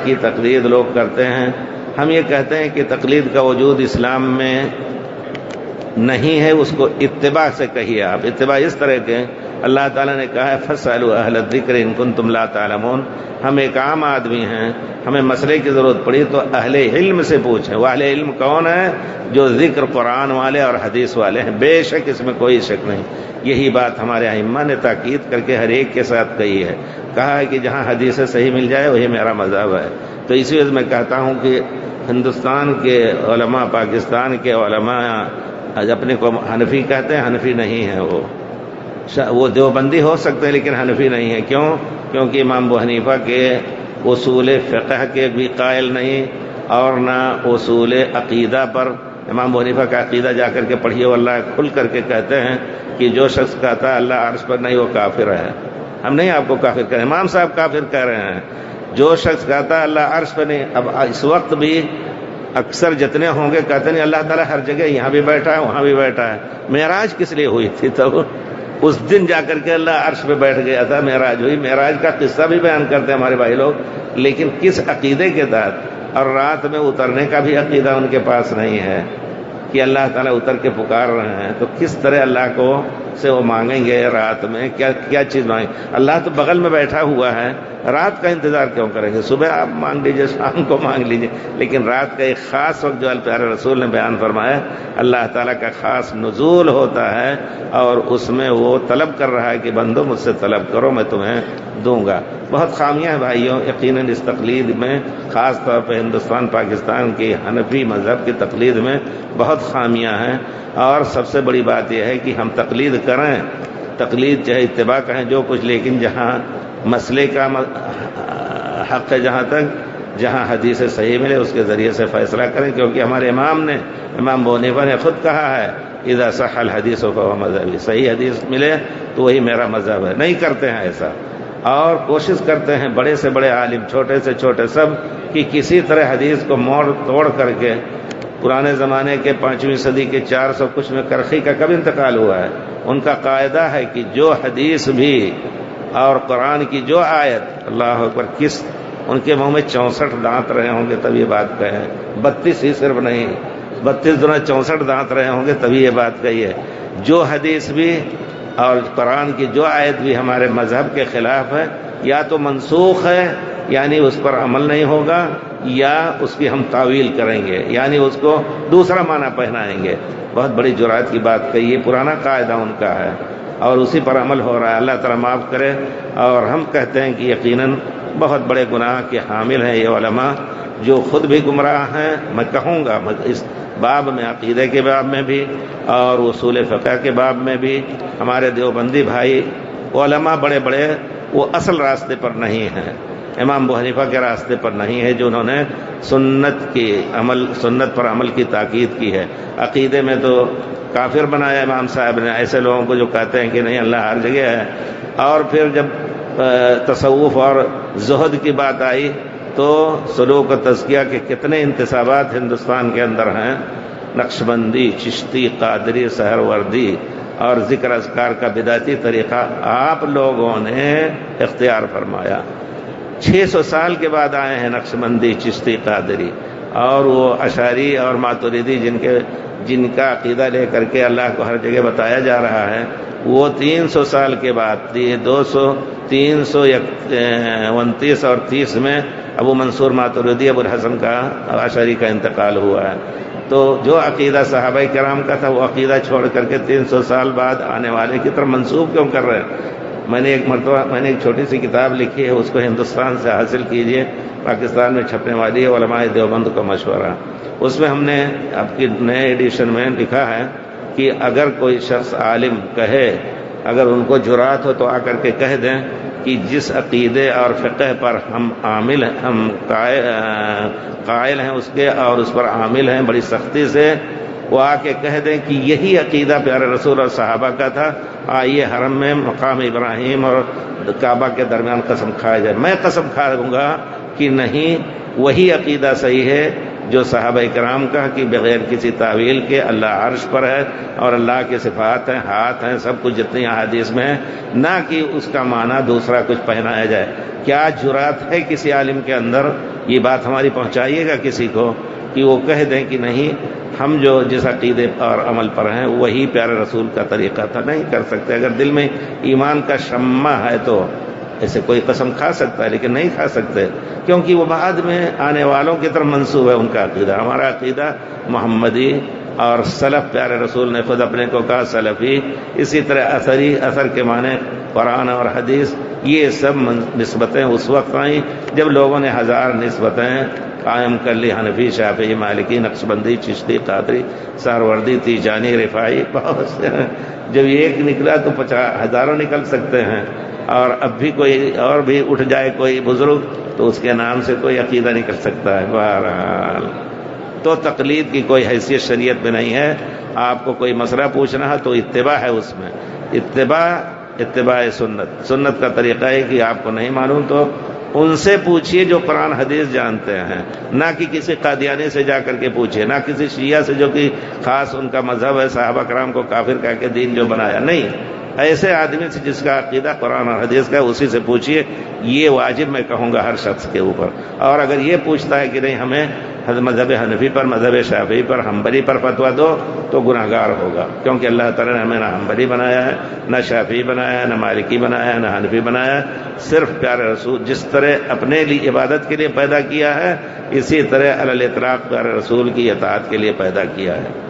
کی تقلید لوگ کرتے ہیں. ہم یہ کہتے ہیں کہ تقلید کا وجود اسلام میں نہیں ہے، اس کو اتباع سے کہیے آپ. اتباع اس طرح کے اللہ تعالیٰ نے کہا ہے فَاسْأَلُوا أَهْلَ الذِّكْرِ إِن كُنتُمْ لَا تَعْلَمُونَ. ہم ایک عام آدمی ہیں، ہمیں مسئلے کی ضرورت پڑی تو اہل علم سے پوچھیں. وہ اہل علم کون ہیں؟ جو ذکر قرآن والے اور حدیث والے ہیں. بے شک اس میں کوئی شک نہیں. یہی بات ہمارے ائمہ نے تاکید کر کے ہر ایک کے ساتھ کہی ہے. کہا ہے کہ جہاں حدیث صحیح مل جائے وہی میرا مذہب ہے. تو اسی وجہ میں کہتا ہوں کہ ہندوستان کے علماء، پاکستان کے علماء اپنے کو حنفی کہتے ہیں. حنفی نہیں ہے، وہ دیوبندی ہو سکتے ہیں لیکن حنفی نہیں ہے. کیوں؟ کیونکہ امام ابو حنیفہ کے اصول فقہ کے بھی قائل نہیں اور نہ اصول عقیدہ پر. امام ابو حنیفہ کا عقیدہ جا کر کے پڑھیے، واللہ کھل کر کے کہتے ہیں کہ جو شخص کہتا ہے اللہ عرش پر نہیں وہ کافر ہے. ہم نہیں آپ کو کافر کہہ رہے، امام صاحب کافر کہہ رہے ہیں. جو شخص کہتا ہے اللہ عرش پر نہیں. اب اس وقت بھی اکثر جتنے ہوں گے کہتے ہیں اللہ تعالیٰ ہر جگہ، یہاں بھی بیٹھا ہے وہاں بھی بیٹھا ہے. معراج کس لیے ہوئی تھی؟ تو اس دن جا کر کے اللہ عرش پہ بیٹھ گیا تھا، معراج ہوئی. معراج کا قصہ بھی بیان کرتے ہیں ہمارے بھائی لوگ، لیکن کس عقیدے کے تحت؟ اور رات میں اترنے کا بھی عقیدہ ان کے پاس نہیں ہے کہ اللہ تعالیٰ اتر کے پکار رہے ہیں. تو کس طرح اللہ کو سے وہ مانگیں گے رات میں؟ کیا چیز مانگیں؟ اللہ تو بغل میں بیٹھا ہوا ہے، رات کا انتظار کیوں کریں گے؟ صبح آپ مانگ لیجئے، شام کو مانگ لیجئے، لیکن رات کا ایک خاص وقت جو پیارے رسول نے بیان فرمایا، اللہ تعالیٰ کا خاص نزول ہوتا ہے اور اس میں وہ طلب کر رہا ہے کہ بندو مجھ سے طلب کرو میں تمہیں دوں گا. بہت خامیاں ہیں بھائیوں یقیناً اس تقلید میں، خاص طور پہ ہندوستان پاکستان کی حنفی مذہب کی تقلید میں بہت خامیاں ہیں. اور سب سے بڑی بات یہ ہے کہ ہم تقلید کریں، تقلید چاہے اتباع کہیں جو کچھ، لیکن جہاں مسئلے کا حق ہے، جہاں حدیث صحیح ملے اس کے ذریعے سے فیصلہ کریں. کیونکہ ہمارے امام ابو حنیفہ نے خود کہا ہے اذا صح الحدیث فهو مذہبی، صحیح حدیث ملے تو وہی میرا مذہب ہے. نہیں کرتے ہیں ایسا، اور کوشش کرتے ہیں بڑے سے بڑے عالم، چھوٹے سے چھوٹے سب، کہ کسی طرح حدیث کو موڑ توڑ کر کے. پرانے زمانے کے 5ویں صدی کے 400 کچھ میں کرخی کا کب انتقال ہوا ہے؟ ان کا قاعدہ ہے کہ جو حدیث بھی اور قرآن کی جو آیت، اللہ اکبر، کس ان کے منہ میں 64 دانت رہے ہوں گے تب یہ بات کہیں. 32 ہی صرف نہیں، 32 دنیا 64 دانت رہے ہوں گے تبھی یہ بات کہی ہے. جو حدیث بھی اور قرآن کی جو آیت بھی ہمارے مذہب کے خلاف ہے، یا تو منسوخ ہے یعنی اس پر عمل نہیں ہوگا، یا اس کی ہم تعویل کریں گے یعنی اس کو دوسرا معنی پہنائیں گے. بہت بڑی جرات کی بات کہی ہے، پرانا قاعدہ ان کا ہے اور اسی پر عمل ہو رہا ہے. اللہ تعالیٰ معاف کرے. اور ہم کہتے ہیں کہ یقیناً بہت بڑے گناہ کے حامل ہیں یہ علماء، جو خود بھی گمراہ ہیں. میں کہوں گا اس باب میں، عقیدے کے باب میں بھی اور اصول فقہ کے باب میں بھی، ہمارے دیوبندی بھائی علماء بڑے بڑے وہ اصل راستے پر نہیں ہیں، امام ابو حنیفہ کے راستے پر نہیں ہے، جو انہوں نے سنت پر عمل کی تاکید کی ہے. عقیدے میں تو کافر بنایا امام صاحب نے ایسے لوگوں کو جو کہتے ہیں کہ نہیں اللہ ہر جگہ ہے. اور پھر جب تصوف اور زہد کی بات آئی تو سلوک و تزکیہ کے کتنے انتسابات ہندوستان کے اندر ہیں، نقشبندی، چشتی، قادری، سہروردی اور ذکر اذکار کا بدعتی طریقہ آپ لوگوں نے اختیار فرمایا. 600 سال کے بعد آئے ہیں نقشبندی، چشتی، قادری، اور وہ اشعری اور ماتریدی جن کا عقیدہ لے کر کے اللہ کو ہر جگہ بتایا جا رہا ہے، وہ 300 سال کے بعد 329 اور 30 میں ابو منصور ماتریدی ابو الحسن کا اشعری کا انتقال ہوا ہے. تو جو عقیدہ صحابہ کرام کا تھا وہ عقیدہ چھوڑ کر کے 300 سال بعد آنے والے کی طرف منسوب کیوں کر رہے ہیں؟ میں نے ایک چھوٹی سی کتاب لکھی ہے، اس کو ہندوستان سے حاصل کیجئے، پاکستان میں چھپنے والی ہے، علماء دیوبند کا مشورہ. اس میں ہم نے اب کی نئے ایڈیشن میں لکھا ہے کہ اگر کوئی شخص عالم کہے، اگر ان کو جرات ہو تو آ کر کے کہہ دیں کہ جس عقیدے اور فقہ پر ہم عامل ہیں، ہم قائل ہیں اس کے اور اس پر عامل ہیں بڑی سختی سے، وہ آ کے کہہ دیں کہ یہی عقیدہ پیارے رسول اور صحابہ کا تھا، آئیے حرم میں مقام ابراہیم اور کعبہ کے درمیان قسم کھایا جائے. میں قسم کھا دوں گا کہ نہیں، وہی عقیدہ صحیح ہے جو صحابہ کرام کا کہ بغیر کسی تعویل کے اللہ عرش پر ہے اور اللہ کے صفات ہیں، ہاتھ ہیں، سب کچھ جتنی احادیث میں ہے، نہ کہ اس کا معنی دوسرا کچھ پہنایا جائے. کیا جرات ہے کسی عالم کے اندر یہ بات ہماری پہنچائیے گا کسی کو کہ وہ کہہ دیں کہ نہیں ہم جو جس عقیدے اور عمل پر ہیں وہی پیارے رسول کا طریقہ تھا. نہیں کر سکتے. اگر دل میں ایمان کا شمع ہے تو ایسے کوئی قسم کھا سکتا ہے، لیکن نہیں کھا سکتے کیونکہ وہ بعد میں آنے والوں کی طرف منسوب ہے ان کا عقیدہ. ہمارا عقیدہ محمدی اور سلف، پیارے رسول نے خود اپنے کو کہا سلفی. اسی طرح اثری، اثر کے معنی قرآن اور حدیث. یہ سب نسبتیں اس وقت آئیں جب لوگوں نے ہزار نسبتیں قائم کر لی، حنفی، شافعی، مالکی، نقشبندی، چشتی، قادری، سہروردی، تیجانی، رفاعی، بہت سے. جب ایک نکلا تو ہزاروں نکل سکتے ہیں. اور اب بھی کوئی اور بھی اٹھ جائے کوئی بزرگ تو اس کے نام سے کوئی عقیدہ نہیں کر سکتا ہے. بہرحال تو تقلید کی کوئی حیثیت شریعت میں نہیں ہے. آپ کو کوئی مسئلہ پوچھنا ہے تو اتباع ہے اس میں. اتباع سنت کا طریقہ ہے کہ آپ کو نہیں معلوم تو ان سے پوچھیے جو قرآن حدیث جانتے ہیں، نہ کہ کسی قادیانی سے جا کر کے پوچھیے، نہ کسی شیعہ سے جو کہ خاص ان کا مذہب ہے، صحابہ کرام کو کافر کہہ کے دین جو بنایا. نہیں، ایسے آدمی سے جس کا عقیدہ قرآن اور حدیث کا اسی سے پوچھیے. یہ واجب میں کہوں گا ہر شخص کے اوپر. اور اگر یہ پوچھتا ہے کہ نہیں ہمیں مذہب حنفی پر، مذہب شافعی پر، حنبلی پر فتویٰ دو تو گناہ گار ہوگا. کیونکہ اللہ تعالیٰ نے ہمیں نہ حنبلی بنایا ہے، نہ شافعی بنایا ہے، نہ مالکی بنایا ہے، نہ حنفی بنایا ہے. صرف پیارے رسول جس طرح اپنے لیے عبادت کے لیے پیدا کیا ہے، اسی طرح علی الاطلاق پیارے رسول کی اطاعت کے لیے پیدا کیا ہے.